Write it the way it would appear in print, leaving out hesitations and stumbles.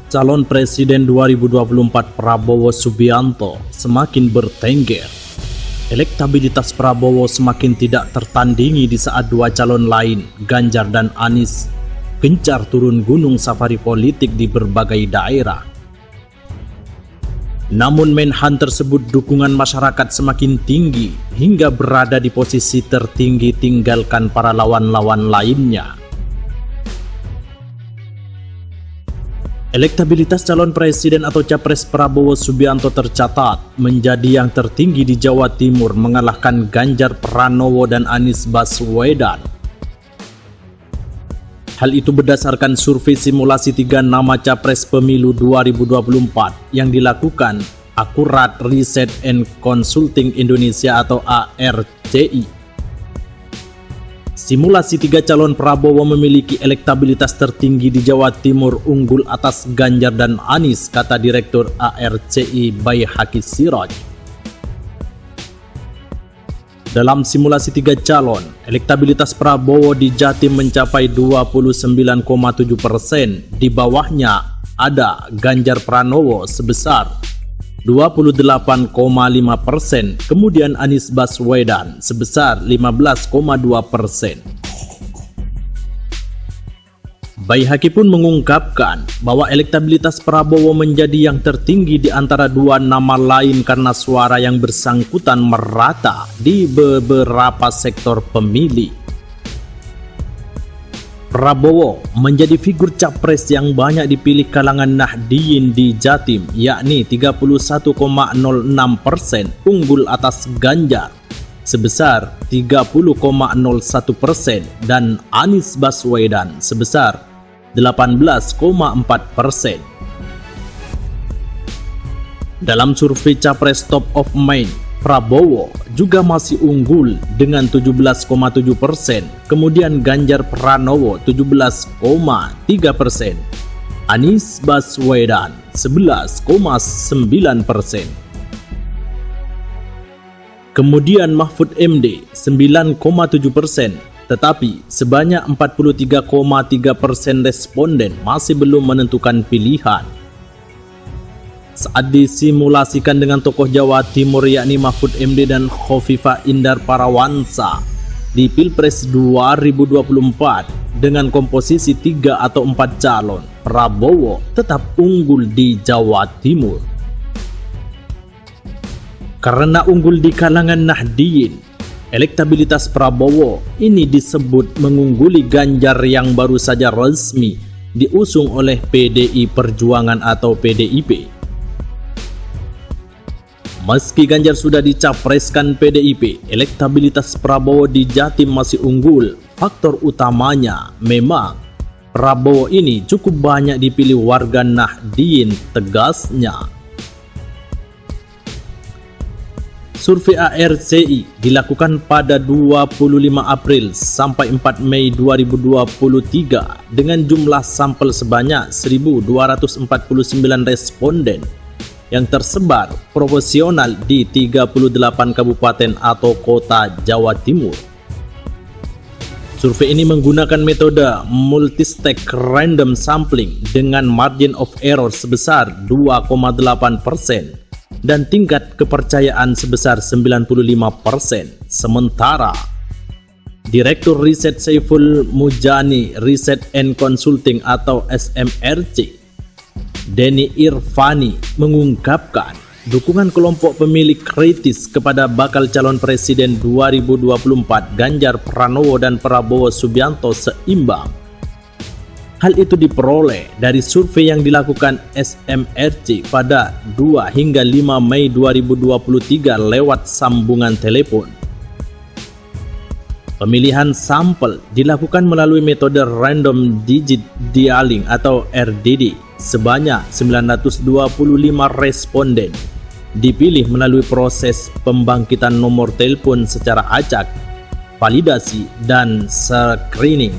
Calon Presiden 2024 Prabowo Subianto semakin bertengger. Elektabilitas Prabowo semakin tidak tertandingi di saat dua calon lain, Ganjar dan Anies, gencar turun gunung safari politik di berbagai daerah. Namun Menhan tersebut dukungan masyarakat semakin tinggi hingga berada di posisi tertinggi tinggalkan para lawan-lawan lainnya. Elektabilitas calon presiden atau capres Prabowo Subianto tercatat menjadi yang tertinggi di Jawa Timur, mengalahkan Ganjar Pranowo dan Anies Baswedan. Hal itu berdasarkan survei simulasi 3 nama capres pemilu 2024 yang dilakukan Akurat Research and Consulting Indonesia atau ARCI. Simulasi 3 calon Prabowo memiliki elektabilitas tertinggi di Jawa Timur unggul atas Ganjar dan Anies, kata Direktur ARCI Baihaqi Siraj. Dalam simulasi 3 calon, elektabilitas Prabowo di Jatim mencapai 29,7%, di bawahnya ada Ganjar Pranowo sebesar 28,5%, kemudian Anies Baswedan sebesar 15,2%. Baihaqi pun mengungkapkan bahwa elektabilitas Prabowo menjadi yang tertinggi di antara dua nama lain karena suara yang bersangkutan merata di beberapa sektor pemilih. Prabowo menjadi figur capres yang banyak dipilih kalangan Nahdliyin di Jatim, yakni 31,06%, unggul atas Ganjar sebesar 30,01% dan Anies Baswedan sebesar 18,4%. Dalam survei capres top of mind, Prabowo juga masih unggul dengan 17,7%, kemudian Ganjar Pranowo 17,3%, Anies Baswedan 11,9%. Kemudian Mahfud MD 9,7%, tetapi sebanyak 43,3% responden masih belum menentukan pilihan. Saat disimulasikan dengan tokoh Jawa Timur yakni Mahfud MD dan Khofifah Indar Parawansa di Pilpres 2024 dengan komposisi 3 atau 4 calon, Prabowo tetap unggul di Jawa Timur. Karena unggul di kalangan Nahdliyin, elektabilitas Prabowo ini disebut mengungguli Ganjar yang baru saja resmi diusung oleh PDI Perjuangan atau PDIP. Meski Ganjar sudah dicapreskan PDIP, elektabilitas Prabowo di Jatim masih unggul. Faktor utamanya memang Prabowo ini cukup banyak dipilih warga Nahdliyin, tegasnya. Survei ARCI dilakukan pada 25 April sampai 4 Mei 2023 dengan jumlah sampel sebanyak 1.249 responden yang tersebar proporsional di 38 kabupaten atau kota Jawa Timur. Survei ini menggunakan metode multistage random sampling dengan margin of error sebesar 2,8% dan tingkat kepercayaan sebesar 95%. Sementara Direktur Riset Saiful Mujani Research and Consulting atau SMRC Denny Irvani mengungkapkan dukungan kelompok pemilih kritis kepada bakal calon presiden 2024 Ganjar Pranowo dan Prabowo Subianto seimbang. Hal itu diperoleh dari survei yang dilakukan SMRC pada 2 hingga 5 Mei 2023 lewat sambungan telepon. Pemilihan sampel dilakukan melalui metode Random Digit Dialing atau RDD. Sebanyak 925 responden dipilih melalui proses pembangkitan nomor telepon secara acak, validasi, dan screening.